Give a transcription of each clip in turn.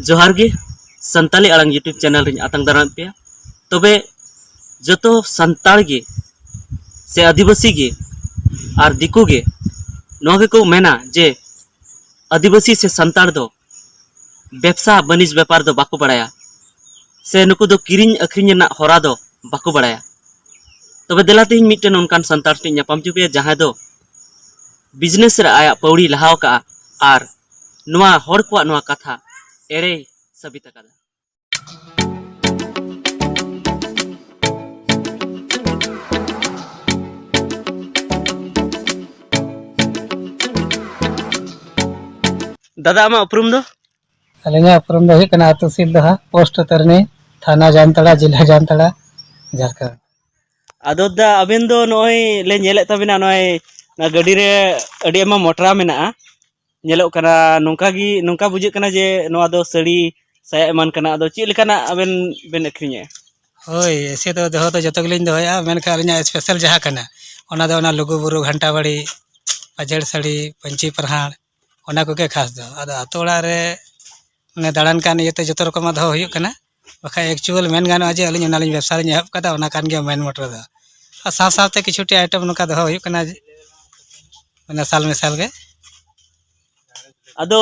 जोहार गे Santali आड़ांग YouTube channel रिन आतंग दाराम पे तबे जतो संताल गे से आदिवासी गे और दिकू गे नोगे को मेना जे आदिवासी से संताल दो व्यवसा बनिज व्यापार दो बाको बड़ाया से नुकु दो किरिंग अखरिंग ना होरा दो बाको बड़ाया तबे देलाते हिं मिटन उनकान संताल टिन ᱧᱟᱯᱟᱢ चुपे जहां दो बिजनेस रे आया पौड़ी लहाव का आर नुआ होड़ को नुआ कथा एरे सबिता कदा दादा आमा उपरुम दो अलिंगा उपरुम दो हिकना अतु सिलदहा पोस्ट तरनी थाना जानतड़ा जिला जानतड़ा झारखंड आदोदा अबेन दो नोय ले नेले तबिना नोय ना गडी रे अडी एमा मोटरा मेना नेलो कना नोंका बुझे कना जे नोआ दो सड़ी साया एमान कना आदो ची लेकाना अबेन बेन अखरिnye होय ऐसे तो दहो तो जतो गलिन दोया मेनका अलिंगा स्पेशल जहा कना ओना दो ना लुगु बुरु घंटा बड़ी पजड़ सड़ी पंची परहाड़ ओना को के खास दो आदो अतोड़ा रे ने दाड़ान कान येते जतो रकम दहो हुयु कना बखा एक्चुअल मेन गानो अजे अलिंग ओना लिंग व्यवसाय नि हब कदा ओना कान गे मेन मोटर दो साथ साथ किछुटी आइटम नुका दहो हुयु कना ओना साल में साल गे आदो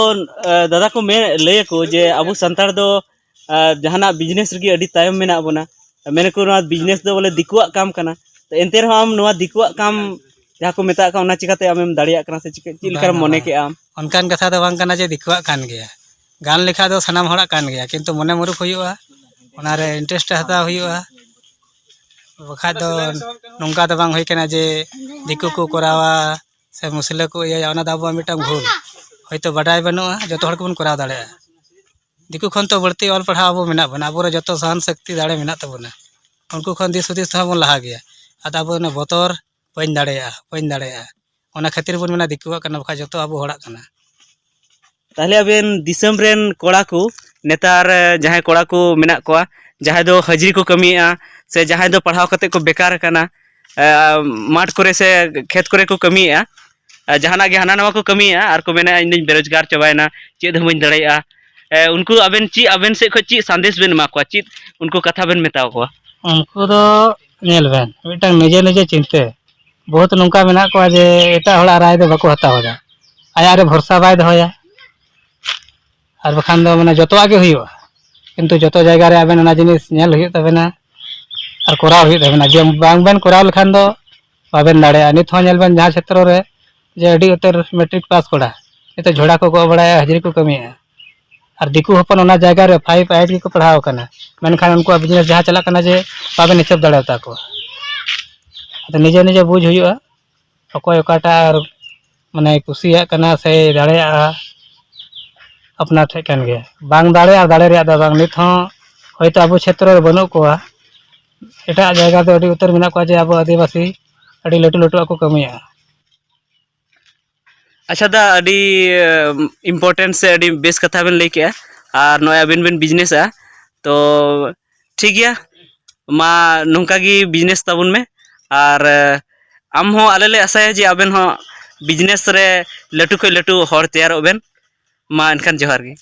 दादा को मे लय को जे अबु संतार दो जहाना बिजनेस रगी अडी तायम मेना बना मेने को नोआ बिजनेस दो बोले दिकुआ काम कना तो एंते रहो आम नोआ दिकुआ काम जहाँ को मेता का ओना चिकाते आमेम दाड़िया कना से चिलकर मने के आम उनकान कथा दो बांग कना जे दिकुआ कान गया गान लेखा दो सनाम होड़ा कान गया किंतु मने मुरुख हुयुआ ओना रे इंटरेस्ट हता हुयुआ बखा दो नोंका दो बांग होय कना जे दिकु को करावा से मुसले को या ओना दाबो मिटम भूल होयतो बडाय बनुआ जतो हड़ को बन कराव दाड़े दिकु खन तो बढ़ती ऑल पढ़ाव अब मेना बना अब जो सहन शक्ति दाड़े मेना तबना उनको खन दिस हुदिस बन लहा गया आद अब बतर बन दाड़े ओना खातिर बन मेना दिकुआ कना बखा जो अब होड़ा कना ताहले अबेन दिसम रेन कोड़ा को नेतार जहां कोड़ा को मेना कोआ जहां दो हजरी को कमिया से जहां दो पढ़ाव कते को बेकार कना माठ करे से खेत करे को कमिया जहाना गे हाना नवा को कमिया आर को मेना इन बेरोजगार चबायना चेद हमन दड़ाया उनको अबेन ची अबेन से खो ची संदेश बेन मा को ची उनको कथा बेन मेताव को उनको दो नेल बेन मिटन निजे निजे चिंते बहुत नौका मेना को जे एटा हड़ा राय दो बको हता होदा आया रे भरोसा बाय दहोया और बखान दो माने जतो आगे हुयो किंतु जतो जायगा रे आबेन ना जिनिस नेल हुयो तबेना और कोराव हुयो तबेना जे बांग बेन कोराव लखान दो बाबेन दाड़े नित हो नेल बेन जहां क्षेत्र रे जे अडी उतर मैट्रिक पास कोड़ा ये झोड़ा को बड़ाया हजरी को कमिया और दिकू हपन ओना जायगा रे 5 8 की को पढ़ाव कना मेनखान उनको बिजनेस जहां चला कना जे बाबेन हिसाब दाड़ेता को तो निजे निजे बुझ हुयो अकोय ओकाटा माने कुसिया कना से दाड़ेया अपना ठेकन गया बांग दाड़े और दाड़े रे बांग नित हो होयतो अब क्षेत्र रे बनु को एटा जायगा तो अडी उतर मेना को जे अब आदिवासी अडी लटू लटू को कमिया अच्छा दा अडी इम्पोर्टेंट से अडी बेस कथा बेन लई के और नोय अबेन बेन बिजनेस तो ठीक गया मा नोंका गी बिजनेस ताबुन में और आम हो आले ले आसाया जे अबेन हो बिजनेस रे लटू खय लटू हर तैयार बेन मा एनखान जोहार गी।